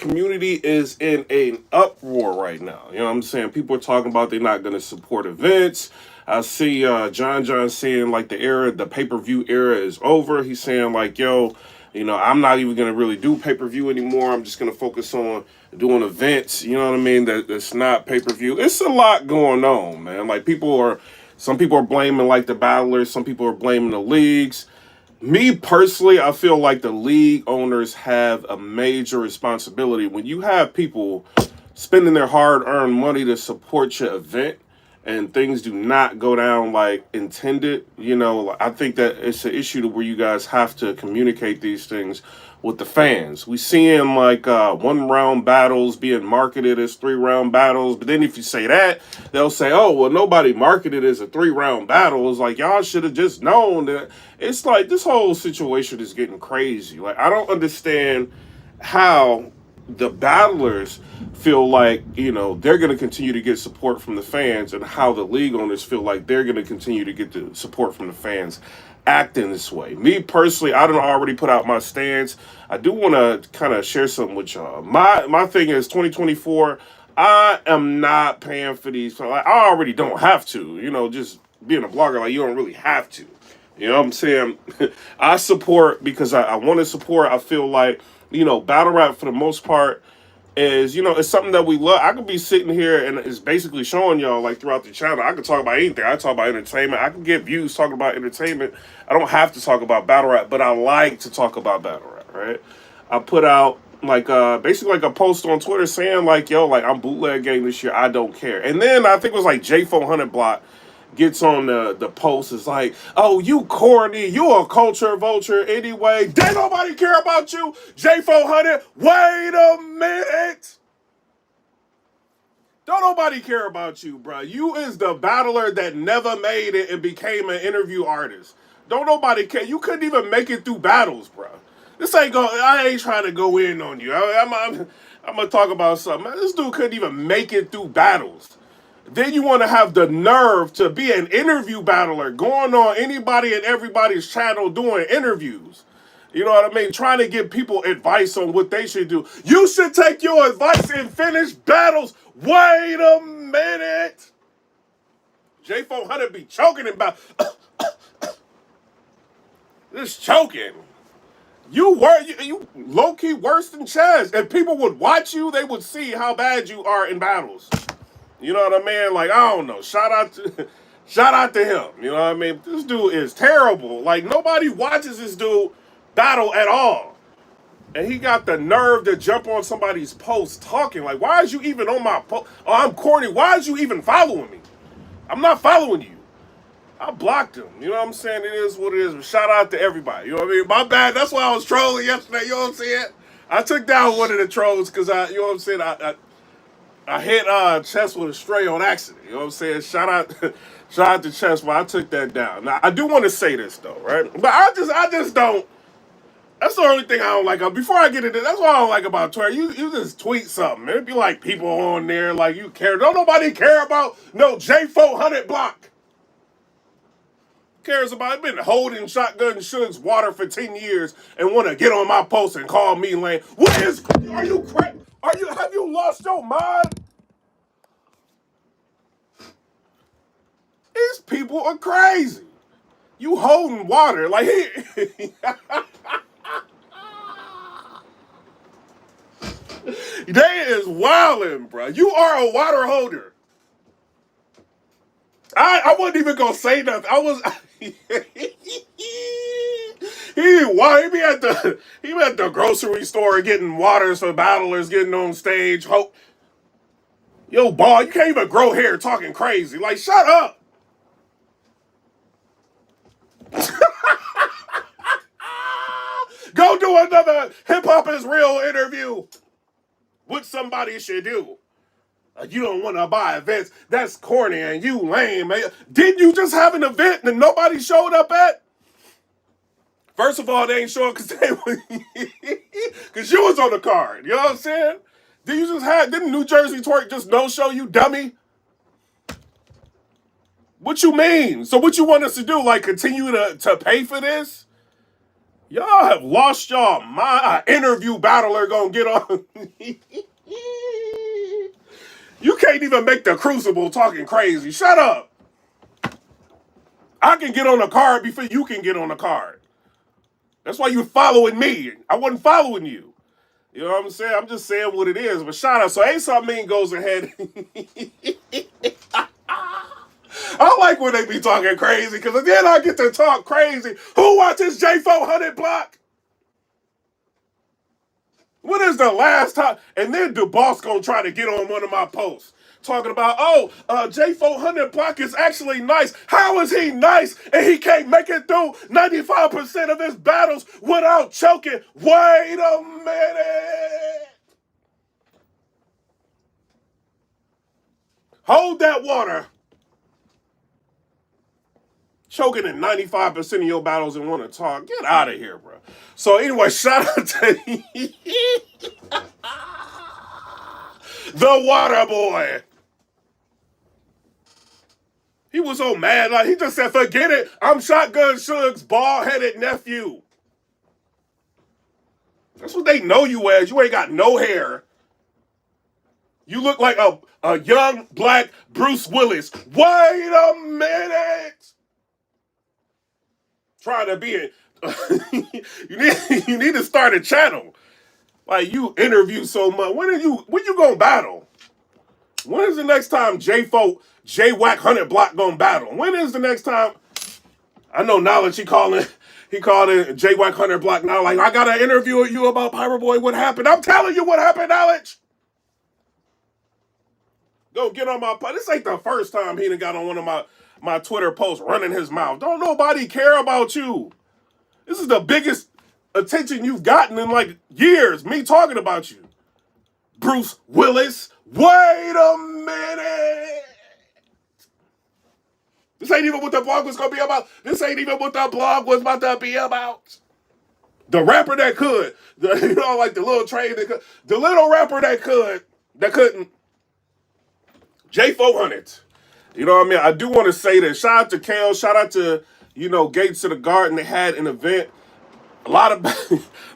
community is in an uproar right now. You know what I'm saying? People are talking about they're not going to support events. I see John saying like the pay-per-view era is over. He's saying like, yo, I'm not even going to really do pay-per-view anymore. I'm just going to focus on doing events. You know what I mean? That's not pay-per-view. It's a lot going on, man. Like some people are blaming like the battlers. Some people are blaming the leagues. Me personally, I feel like the league owners have a major responsibility. When you have people spending their hard-earned money to support your event and things do not go down like intended, I think that it's an issue to where you guys have to communicate these things with the fans. We seeing like one-round battles being marketed as three-round battles, but then if you say that, they'll say, oh, well, nobody marketed it as a three-round battle. It's like, y'all should have just known that. It's like this whole situation is getting crazy. Like, I don't understand how the battlers feel like, they're going to continue to get support from the fans and how the league owners feel like they're going to continue to get the support from the fans acting this way. Me personally, I don't already put out my stance. I do want to kind of share something with y'all. My thing is 2024, I am not paying for these. Like, I already don't have to, just being a blogger, like you don't really have to. You know what I'm saying? I support because I want to support. I feel like, battle rap for the most part is, it's something that we love. I could be sitting here and it's basically showing y'all like throughout the channel. I could talk about anything. I talk about entertainment. I can get views talking about entertainment. I don't have to talk about battle rap, but I like to talk about battle rap, right? I put out like basically like a post on Twitter saying like, yo, like I'm bootleg game this year. I don't care. And then I think it was like J400 Block gets on the post. Is like, oh, you corny, you a culture vulture anyway. Did nobody care about you? J400, wait a minute. Don't nobody care about you, bro. You is the battler that never made it and became an interview artist. Don't nobody care. You couldn't even make it through battles, bro. I ain't trying to go in on you. I'm gonna talk about something. Man, this dude couldn't even make it through battles. Then you want to have the nerve to be an interview battler, going on anybody and everybody's channel doing interviews. You know what I mean? Trying to give people advice on what they should do. You should take your advice and finish battles. Wait a minute. J400 be choking about this choking. You low-key worse than Chaz. If people would watch you, they would see how bad you are in battles. You know what I mean? Like, I don't know. Shout out to him. You know what I mean? This dude is terrible. Like, nobody watches this dude battle at all. And he got the nerve to jump on somebody's post talking. Like, why is you even on my post? Oh, I'm corny. Why is you even following me? I'm not following you. I blocked him. You know what I'm saying? It is what it is. But shout out to everybody. You know what I mean? My bad. That's why I was trolling yesterday. You know what I'm saying? I took down one of the trolls because you know what I'm saying? I hit Chess with a stray on accident. You know what I'm saying? Shout out to Chess, but I took that down. Now I do want to say this though, right? But I just don't. That's the only thing I don't like. Before I get into that's what I don't like about Twitter. You just tweet something. It'd be like people on there like you care. Don't nobody care about no J400 Block. Cares about it? Been holding shotgun Suge's water for 10 years and want to get on my post and call me lame. Are you crazy? Have you lost your mind? These people are crazy. You holding water like they is wildin', bro. You are a water holder. I wasn't even gonna say nothing. I was he be at the grocery store getting waters for battlers, getting on stage. Yo, boy, you can't even grow hair talking crazy. Like, shut up. Go do another Hip Hop is Real interview. What somebody should do. You don't want to buy events. That's corny and you lame. Man. Didn't you just have an event that nobody showed up at? First of all, they ain't showing because you was on the card. You know what I'm saying? Didn't New Jersey Twerk just no show you, dummy? What you mean? So what you want us to do? Like continue to pay for this? Y'all have lost y'all mind. Interview battler gonna get on. You can't even make the Crucible talking crazy. Shut up. I can get on the card before you can get on the card. That's why you're following me. I wasn't following you. You know what I'm saying? I'm just saying what it is. But shout out. So Ace Amin goes ahead. I like when they be talking crazy because then I get to talk crazy. Who watches J400 Block? When is the last time? And then DeBoss gonna try to get on one of my posts talking about, J400 Block is actually nice. How is he nice and he can't make it through 95% of his battles without choking? Wait a minute. Hold that water. Choking in 95% of your battles and want to talk. Get out of here, bro. So anyway, shout out to the water boy. He was so mad. Like, he just said, forget it. I'm Shotgun Suge's bald-headed nephew. That's what they know you as. You ain't got no hair. You look like a young black Bruce Willis. Wait a minute. Trying to be you need to start a channel. Like, you interview so much. When you gonna battle? When is the next time J-Wack 100 Block gonna battle? When is the next time? I know Knowledge, he calling J-Wack 100 Block now, like, I gotta interview you about PIPERBOy, what happened? I'm telling you what happened, Knowledge. Go get on my This ain't the first time he done got on one of my Twitter posts running his mouth. Don't nobody care about you. This is the biggest attention you've gotten in like years, me talking about you. Bruce Willis, wait a minute. This ain't even what the blog was going to be about. This ain't even what the blog was about to be about. The rapper that could, like the little train that could, the little rapper that couldn't. J400. You know what I mean? I do want to say that. Shout out to Kale. Shout out to, Gates to the Garden. They had an event. A lot of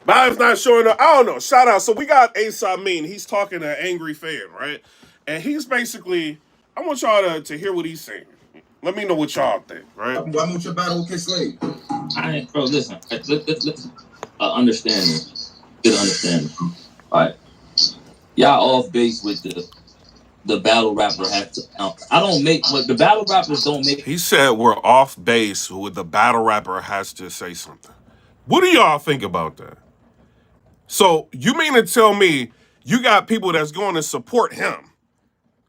Bob's not showing up. I don't know. Shout out. So we got Ace Amin. He's talking to an angry fan, right? And he's basically, I want y'all to hear what he's saying. Let me know what y'all think, right? Why won't your battle with Kid Slade? Bro, listen. Let's understanding. Get understanding. All right. Y'all off base with the battle rapper has to announce. I don't make what the battle rappers don't make. He said we're off base with the battle rapper has to say something. What do y'all think about that? So you mean to tell me you got people that's going to support him?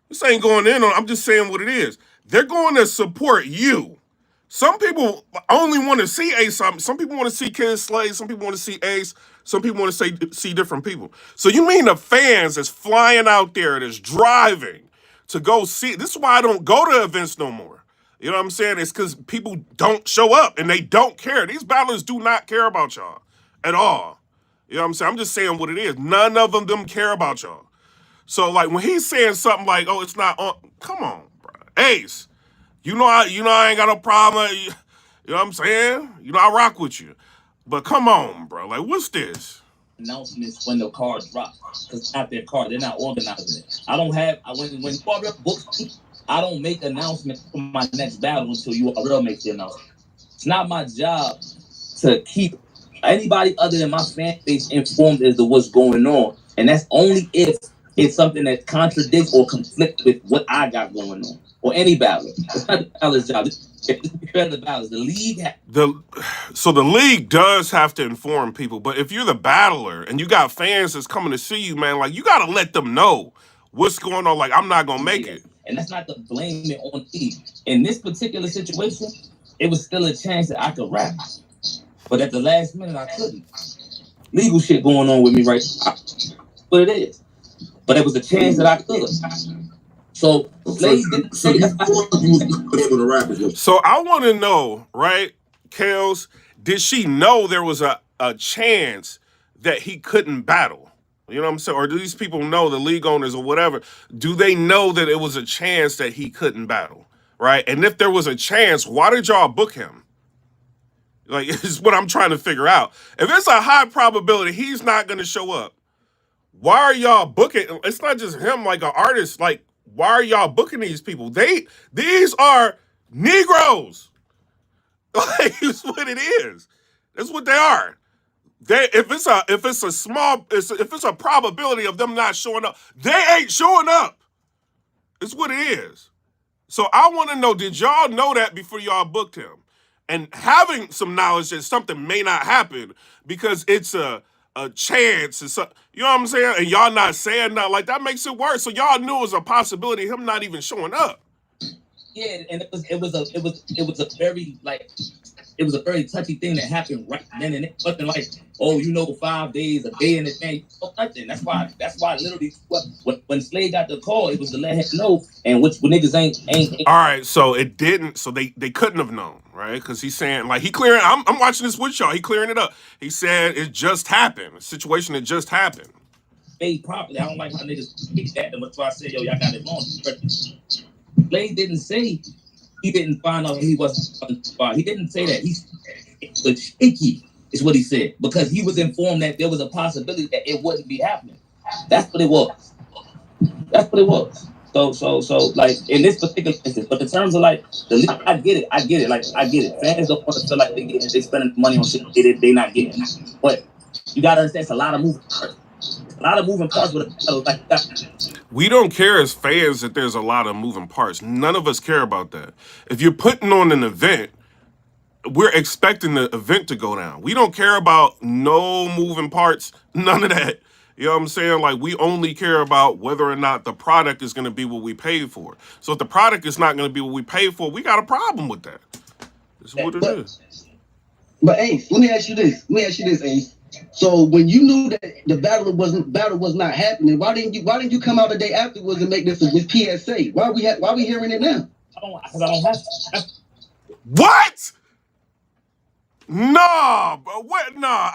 This ain't going in on, I'm just saying what it is. They're going to support you. Some people only want to see Ace. Some people want to see Kid Slade. Some people want to see Ace. Some people want to see different people. So you mean the fans that's flying out there, that's driving to go see? This is why I don't go to events no more. You know what I'm saying? It's because people don't show up and they don't care. These battlers do not care about y'all at all. You know what I'm saying? I'm just saying what it is. None of them care about y'all. So like when he's saying something like, "Oh, it's not on," come on, bro. Ace, I ain't got no problem. You know what I'm saying? I rock with you. But come on, bro. Like, what's this? Announcements when the card drops. Because it's not their card. They're not organizing it. I don't have, when you books, I don't make announcements for my next battle until URL makes the announcement. It's not my job to keep anybody other than my fan base informed as to what's going on. And that's only if it's something that contradicts or conflicts with what I got going on. Or any battler. It's not the battler's job. It's the battler's. The league. So the league does have to inform people, but if you're the battler and you got fans that's coming to see you, man, like you gotta let them know what's going on. Like, I'm not gonna make it. And that's not to blame it on the league. In this particular situation, it was still a chance that I could rap. But at the last minute, I couldn't. Legal shit going on with me right now. But it is. But it was a chance that I could. So I want to know, right, Kales, did she know there was a chance that he couldn't battle? You know what I'm saying? Or do these people know, the league owners or whatever, do they know that it was a chance that he couldn't battle, right? And if there was a chance, why did y'all book him? Like, it's what I'm trying to figure out. If it's a high probability he's not going to show up, why are y'all booking? It's not just him, like an artist. Like, why are y'all booking these people? These are Negroes. Like, it's what it is. That's what they are. If it's a probability of them not showing up, they ain't showing up. It's what it is. So I want to know, did y'all know that before y'all booked him? And having some knowledge that something may not happen because it's a chance, you know what I'm saying? And y'all not saying that, like, that makes it worse. So y'all knew it was a possibility of him not even showing up. Yeah, and it was a very like it was a very touchy thing that happened right then and there. Nothing like, oh, 5 days, a day in advance. Nothing. That's why literally when Slade got the call, it was to let him know, and which niggas ain't. All right, so it didn't. So they couldn't have known, right? Because he's saying, like, he clearing. I'm watching this with y'all. He clearing it up. He said it just happened. A situation that just happened. Paid properly. I don't like how niggas hate that. That's why I said, yo, y'all got it wrong. Slade didn't say he didn't find out he wasn't. He didn't say that. It's shaky, is what he said, because he was informed that there was a possibility that it wouldn't be happening. That's what it was. That's what it was. So, like, in this particular instance, but in terms of like I get it. Like, I get it. Fans don't want to feel like they spending money on shit they not getting. But you gotta understand, it's a lot of moving parts. A lot of moving parts with a battle like that. We don't care as fans that there's a lot of moving parts. None of us care about that. If you're putting on an event, we're expecting the event to go down. We don't care about no moving parts, none of that. You know what I'm saying? Like, we only care about whether or not the product is going to be what we paid for. So if the product is not going to be what we paid for, we got a problem with that. That's what it is. But Ace, let me ask you this, Ace. So when you knew that the battle was not happening, why didn't you come out the day afterwards and make this PSA? Why we hearing it now? Because I don't have to. What? No, but what? No,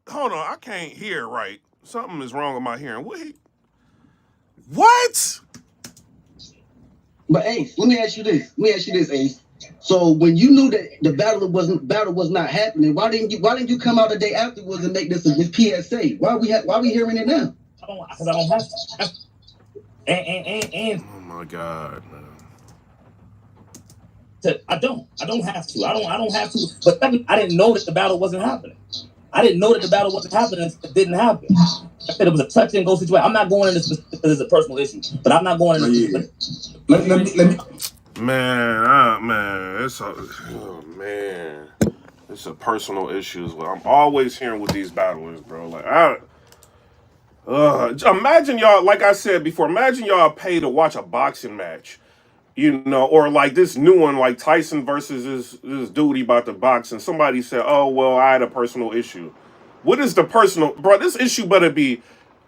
hold on, I can't hear right. Something is wrong with my hearing. What? But Ace, let me ask you this, Ace. So when you knew that the battle was not happening, why didn't you come out the day afterwards and make this PSA? Why we hearing it now? Because I don't have to. And oh my God, man. I don't have to. I don't have to. But I didn't know that the battle wasn't happening. I didn't know that the battle wasn't happening. It didn't happen. I said it was a touch and go situation. I'm not going into this because it's a personal issue, but I'm not going into this. Let me. Man, it's a personal issue as well. I'm always hearing with these battlers, bro. Like, imagine y'all, like I said before, imagine y'all pay to watch a boxing match, or like this new one, like Tyson versus this dude he about to box, and somebody said, oh, well, I had a personal issue. What is the personal, bro? This issue better be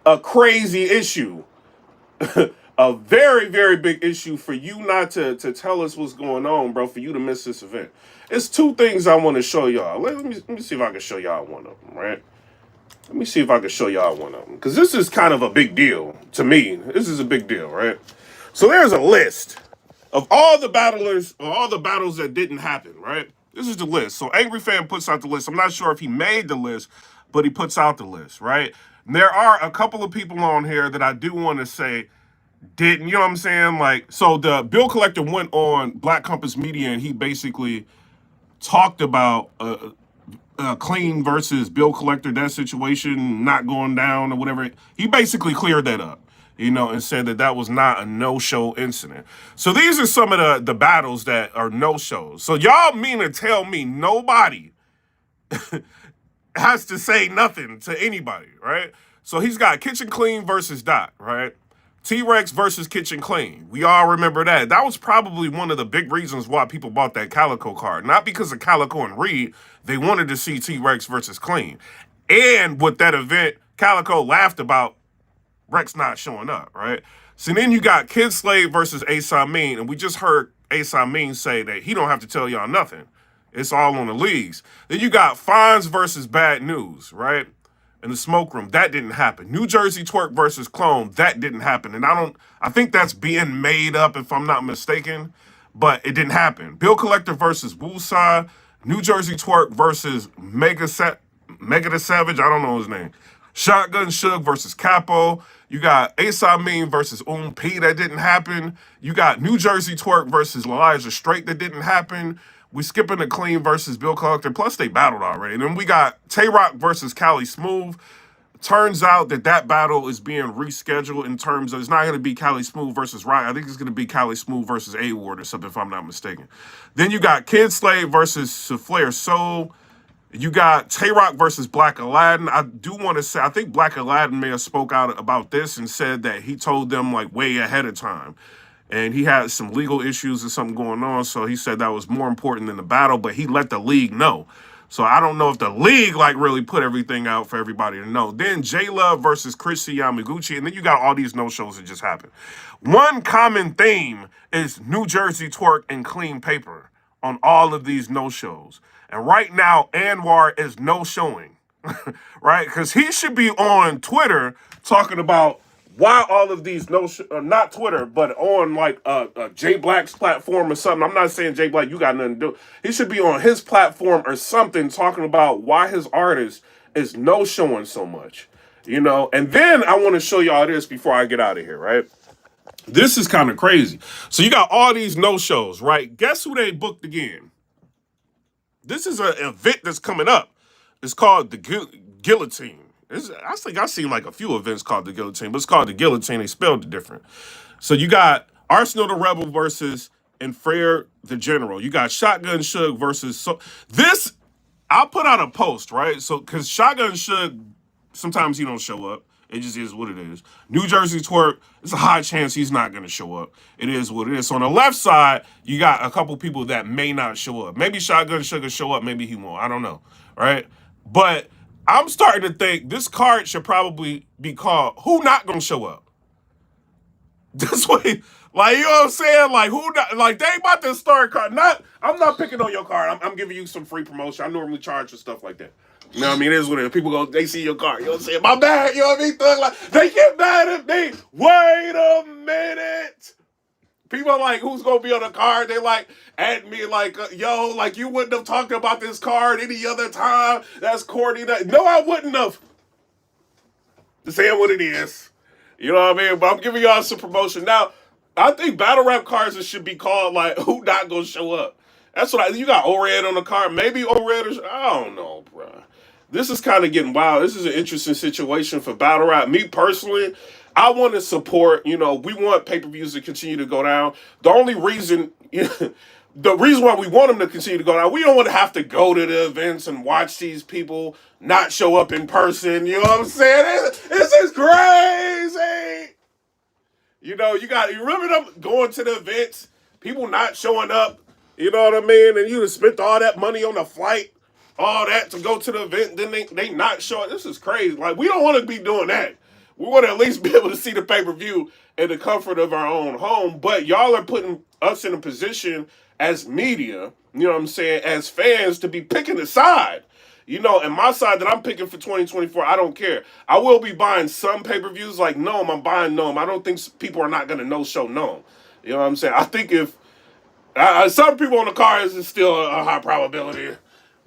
a crazy issue. A very, very big issue for you not to tell us what's going on, bro, for you to miss this event. It's two things I want to show y'all. Let me see if I can show y'all one of them, right? Let me see if I can show y'all one of them. Because this is kind of a big deal to me. This is a big deal, right? So there's a list of all the battlers, or all the battles that didn't happen, right? This is the list. So Angry Fan puts out the list. I'm not sure if he made the list, but he puts out the list, right? And there are a couple of people on here that I do want to say didn't, you know what I'm saying? Like, so the Bill Collector went on Black Compass Media and he basically talked about Clean versus Bill Collector, that situation not going down or whatever. He basically cleared that up, and said that was not a no-show incident. So these are some of the battles that are no-shows. So y'all mean to tell me nobody has to say nothing to anybody, right? So he's got Kitchen Clean versus Dot, right? T-Rex versus Kitchen Clean. We all remember that. That was probably one of the big reasons why people bought that Calico card. Not because of Calico and Reed. They wanted to see T-Rex versus Clean. And with that event, Calico laughed about Rex not showing up, right? So then you got Kid Slade versus Ace Amin. And we just heard Ace Amin say that he don't have to tell y'all nothing. It's all on the leagues. Then you got Fonz versus Bad News, right? In the smoke room, that didn't happen. New Jersey Twerk versus Clone, that didn't happen. And I think that's being made up if I'm not mistaken, but it didn't happen. Bill Collector versus Woosah, New Jersey Twerk versus Mega the Savage. I don't know his name. Shotgun Suge versus Capo. You got Ace Amin versus P. That didn't happen. You got New Jersey Twerk versus Elijah Straight. That didn't happen. We skipping the Clean versus Bill Collector. Plus, they battled already. And then we got Tay Rock versus Cali Smooth. Turns out that battle is being rescheduled in terms of it's not going to be Cali Smooth versus Riot. I think it's going to be Cali Smooth versus A-Ward or something, if I'm not mistaken. Then you got Kid Slave versus Souffleur Soul. You got Tay Rock versus Black Aladdin. I do want to say, I think Black Aladdin may have spoke out about this and said that he told them like way ahead of time. And he had some legal issues or something going on, so he said that was more important than the battle, but he let the league know. So I don't know if the league like really put everything out for everybody to know. Then J-Love versus Chrissy Yamaguchi, and then you got all these no-shows that just happened. One common theme is New Jersey Twerk and Clean Paper on all of these no-shows. And right now, Anwar is no-showing, right? Because he should be on Twitter talking about why all of these not Twitter, but on like Jay Black's platform or something. I'm not saying Jay Black, you got nothing to do. He should be on his platform or something talking about why his artist is no showing so much, you know. And then I want to show y'all this before I get out of here, right? This is kind of crazy. So you got all these no shows, right? Guess who they booked again? This is an event that's coming up. It's called the Guillotine. I think I've seen like a few events called the Guillotine, but it's called the Guillotine. They spelled it different. So you got Arsenal the Rebel versus and Frere the General. You got Shotgun Suge versus this. I'll put out a post, right? So because Shotgun Suge, sometimes he don't show up. It just is what it is. New Jersey Twerk, it's a high chance he's not going to show up. It is what it is. So on the left side, you got a couple people that may not show up. Maybe Shotgun Sugar show up, maybe he won't. I don't know, right? But I'm starting to think this card should probably be called Who Not Gonna Show Up? This way, like, you know what I'm saying? Like, who not, like, they about to start card. I'm not picking on your card. I'm giving you some free promotion. I normally charge for stuff like that. You know what I mean? It is what it is. People go, they see your card. You know what I'm saying? My bad. You know what I mean? Thug, like, they get mad at me. Wait a minute. People are like, who's going to be on the card? They like, at me like, yo, like, you wouldn't have talked about this card any other time. That's corny. No, I wouldn't have. Just saying what it is. You know what I mean? But I'm giving y'all some promotion. Now, I think battle rap cards should be called, like, who not going to show up? That's what you got O-Red on the card. Maybe O-Red is, I don't know, bro. This is kind of getting wild. This is an interesting situation for battle rap. Me personally, I want to support, you know, we want pay-per-views to continue to go down. The only reason, the reason why we want them to continue to go down, we don't want to have to go to the events and watch these people not show up in person. You know what I'm saying? This is crazy. You know, you remember them going to the events, people not showing up, you know what I mean? And you just spent all that money on the flight, all that to go to the event, then they not show up. This is crazy. Like, we don't want to be doing that. We want to at least be able to see the pay-per-view in the comfort of our own home. But y'all are putting us in a position as media, you know what I'm saying, as fans to be picking a side. You know, and my side that I'm picking for 2024, I don't care. I will be buying some pay-per-views like Gnome. I'm buying Gnome. I don't think people are not going to no-show Gnome. You know what I'm saying? I think if some people on the cards is still a high probability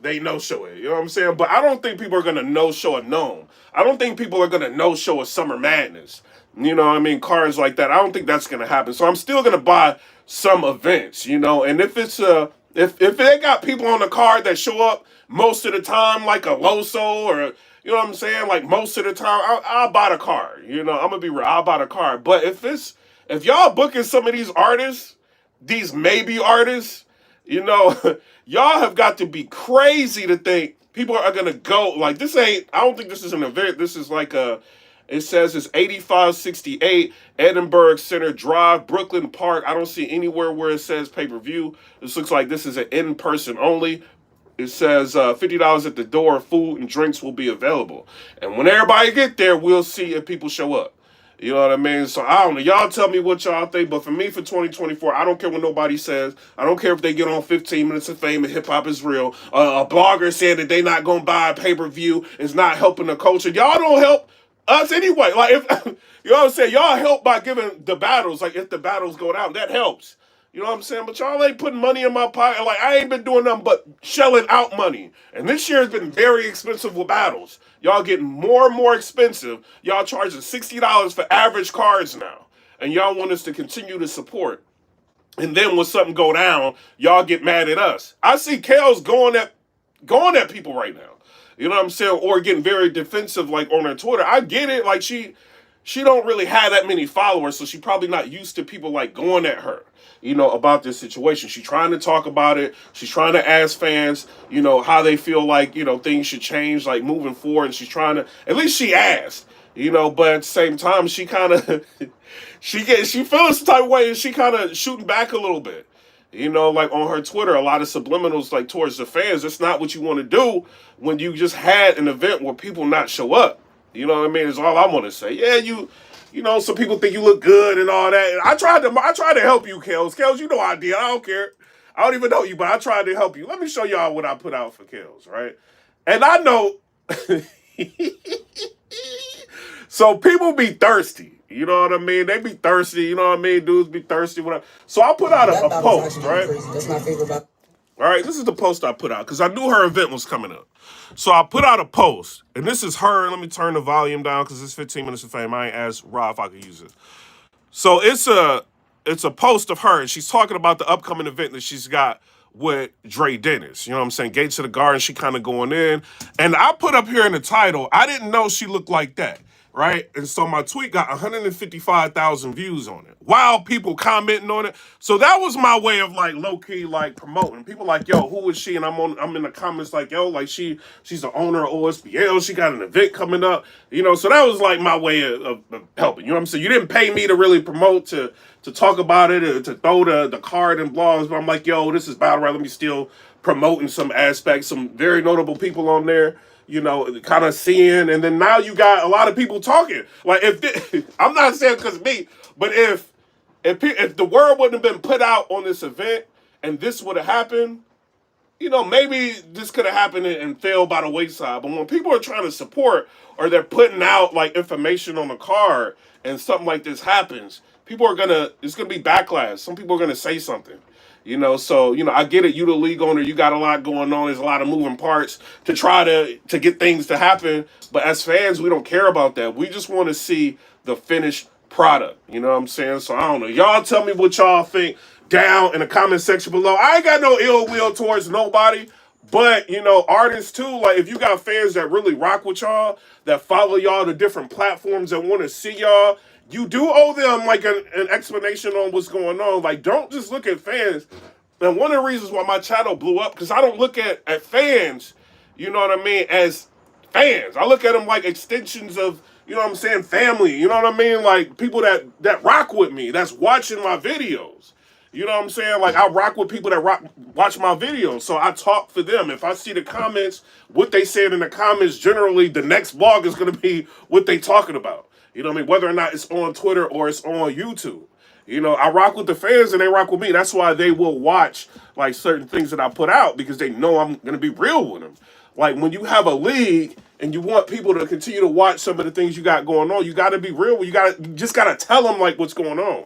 they no-show it. You know what I'm saying? But I don't think people are going to no-show a Gnome. I don't think people are going to no-show a Summer Madness. You know what I mean? Cards like that. I don't think that's going to happen. So I'm still going to buy some events, you know? And if it's if they got people on the card that show up most of the time, like a Loso or, you know what I'm saying? Like most of the time, I'll buy the card. You know, I'm going to be real. I'll buy the card. But if y'all booking some of these artists, these maybe artists, you know, y'all have got to be crazy to think people are going to go. Like, I don't think this is an event. This is like it says it's 8568 Edinburgh Center Drive, Brooklyn Park. I don't see anywhere where it says pay-per-view. This looks like this is an in-person only. It says $50 at the door, food and drinks will be available. And when everybody get there, we'll see if people show up. You know what I mean? So I don't know. Y'all tell me what y'all think. But for me, for 2024, I don't care what nobody says. I don't care if they get on 15 Minutes of Fame and Hip Hop is Real. A blogger said that they not going to buy a pay-per-view. It's not helping the culture. Y'all don't help us anyway. Like, if you know what I'm saying? Y'all help by giving the battles. Like, if the battles go down, that helps. You know what I'm saying? But y'all ain't putting money in my pocket. Like, I ain't been doing nothing but shelling out money. And this year has been very expensive with battles. Y'all getting more and more expensive. Y'all charging $60 for average cards now. And y'all want us to continue to support. And then when something go down, y'all get mad at us. I see Kels going at people right now. You know what I'm saying? Or getting very defensive like on her Twitter. I get it. Like she don't really have that many followers, so she probably not used to people like going at her, you know, about this situation. She's trying to talk about it. She's trying to ask fans, you know, how they feel like, you know, things should change like moving forward. And she's trying to, at least she asked, you know, but at the same time, she kind of, she feels the type of way and she kind of shooting back a little bit. You know, like on her Twitter, a lot of subliminals like towards the fans. That's not what you want to do when you just had an event where people not show up. You know what I mean? Is all I want to say. Yeah, you know, some people think you look good and all that. And I tried to help you, Kels. Kels, you know I did. I don't care. I don't even know you, but I tried to help you. Let me show y'all what I put out for Kels, right? And I know, so people be thirsty. You know what I mean? They be thirsty. You know what I mean? Dudes be thirsty. Whatever. So I put out a post, right? That's my favorite battle. All right, this is the post I put out because I knew her event was coming up. So I put out a post, and this is her. Let me turn the volume down because it's 15 minutes of fame. I ain't asked Rob if I could use it. So it's a post of her, and she's talking about the upcoming event that she's got with Dre Dennis. You know what I'm saying? Gates of the Garden, she kind of going in. And I put up here in the title, I didn't know she looked like that, right? And so my tweet got 155,000 views on it. Wow, people commenting on it. So that was my way of like low-key like promoting. People like, yo, who is she? And I'm in the comments like, yo, like she's the owner of OSBL. She got an event coming up. You know, so that was like my way of helping. You know what I'm saying? You didn't pay me to really promote, to talk about it, or to throw the card and blogs, but I'm like, yo, this is Battle Rap. Let me still promoting some aspects, some very notable people on there, you know, kind of seeing, and then now you got a lot of people talking. Like, I'm not saying because of me, but if the word wouldn't have been put out on this event and this would have happened, you know, maybe this could have happened and fell by the wayside. But when people are trying to support or they're putting out like information on the card and something like this happens, it's gonna be backlash. Some people are gonna say something. You know, so, you know, I get it. You the league owner, you got a lot going on. There's a lot of moving parts to try to get things to happen. But as fans, we don't care about that. We just want to see the finished product. You know what I'm saying? So I don't know. Y'all tell me what y'all think down in the comment section below. I ain't got no ill will towards nobody. But, you know, artists too, like if you got fans that really rock with y'all, that follow y'all to different platforms, that want to see y'all, you do owe them like an explanation on what's going on. Like, don't just look at fans. And one of the reasons why my channel blew up, because I don't look at fans, you know what I mean, as fans. I look at them like extensions of, you know what I'm saying, family. You know what I mean? Like people that rock with me, that's watching my videos. You know what I'm saying? Like, I rock with people that watch my videos, so I talk for them. If I see the comments, what they said in the comments, generally the next vlog is going to be what they talking about. You know what I mean? Whether or not it's on Twitter or it's on YouTube. You know, I rock with the fans and they rock with me. That's why they will watch, like, certain things that I put out because they know I'm going to be real with them. Like, when you have a league and you want people to continue to watch some of the things you got going on, you got to be real. You just got to tell them, like, what's going on.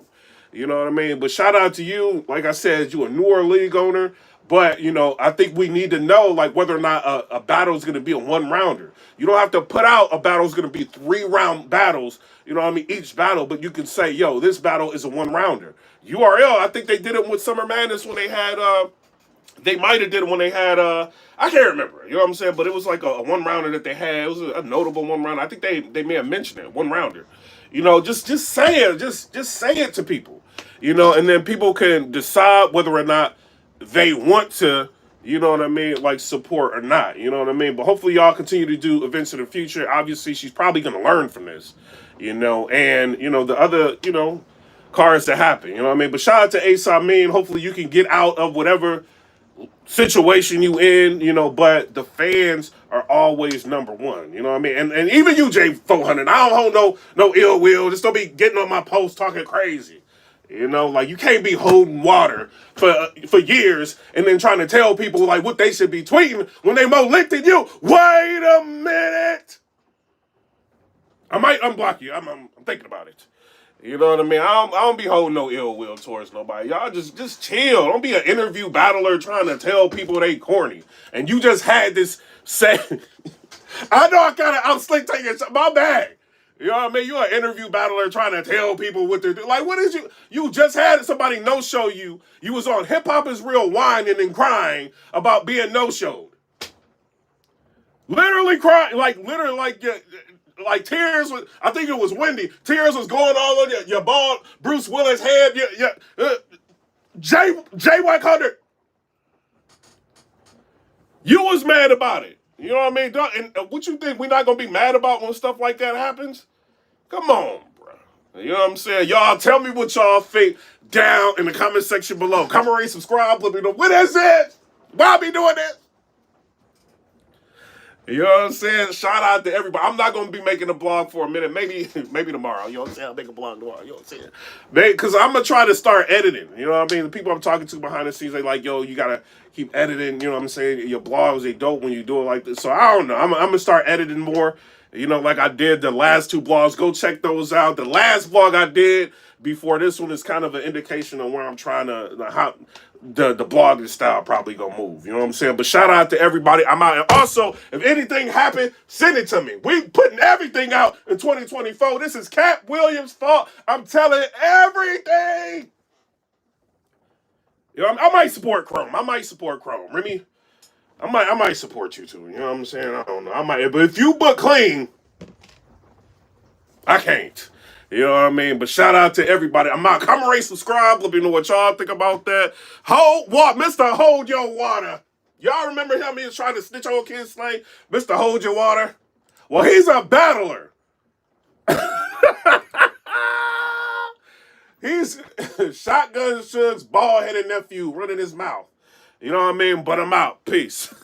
You know what I mean? But shout out to you. Like I said, you a newer league owner. But, you know, I think we need to know, like, whether or not a battle is going to be a one-rounder. You don't have to put out a battle is going to be 3-round battles, you know what I mean, each battle. But you can say, yo, this battle is a one-rounder. URL, I think they did it with Summer Madness when they had, they might have did it when they had, I can't remember, you know what I'm saying? But it was like a one-rounder that they had. It was a notable one-rounder. I think they may have mentioned it, one-rounder. You know, just say it. Just say it to people, you know, and then people can decide whether or not they want to, you know what I mean, like support or not, you know what I mean? But hopefully y'all continue to do events in the future. Obviously, she's probably going to learn from this, you know, and, you know, the other, you know, cards that happen, you know what I mean? But shout out to Ace Amin. Hopefully you can get out of whatever situation you in, you know, but the fans are always number one, you know what I mean? And even you, J400, I don't hold no ill will. Just don't be getting on my post talking crazy. You know, like you can't be holding water for years and then trying to tell people like what they should be tweeting when they more linked than you. Wait a minute. I might unblock you. I'm thinking about it. You know what I mean? I don't be holding no ill will towards nobody. Y'all just chill. Don't be an interview battler trying to tell people they corny. And you just had this say. I know I'm slick taking my bad. You know what I mean? You're an interview battler trying to tell people what to do. Like, what is you? You just had somebody no-show you. You was on Hip Hop is Real whining and crying about being no-showed. Literally crying, literally like tears. I think it was Wendy. Tears was going all on your bald Bruce Willis head. Jay 100. You was mad about it. You know what I mean? And what you think we're not gonna be mad about when stuff like that happens? Come on, bro. You know what I'm saying? Y'all tell me what y'all think down in the comment section below. Comment, rate, subscribe. Let me know what is it? Why I be doing this? You know what I'm saying? Shout out to everybody. I'm not going to be making a blog for a minute. Maybe tomorrow. You know what I'm saying? I'll make a blog tomorrow. You know what I'm saying? Because I'm going to try to start editing. You know what I mean? The people I'm talking to behind the scenes, they like, yo, you got to keep editing. You know what I'm saying? Your blogs, they dope when you do it like this. So I don't know. I'm going to start editing more. You know, like I did the last two blogs. Go check those out. The last vlog I did before this one is kind of an indication of where I'm trying to, how the blogging style probably gonna move. You know what I'm saying? But shout out to everybody. I'm out. And also, if anything happened, send it to me. We putting everything out in 2024. This is Cat Williams' fault. I'm telling everything. You know, I might support Chrome. Remy, I might support you too. You know what I'm saying? I don't know. I might, but if you book clean, I can't. You know what I mean? But shout out to everybody. I'm out. Comment, rate, subscribe. Let me know what y'all think about that. Mr. Hold Your Water. Y'all remember him? He was trying to snitch on Kid Slay? Mr. Hold Your Water. Well, he's a battler. He's Shotgun Suge's bald-headed nephew running his mouth. You know what I mean? But I'm out. Peace.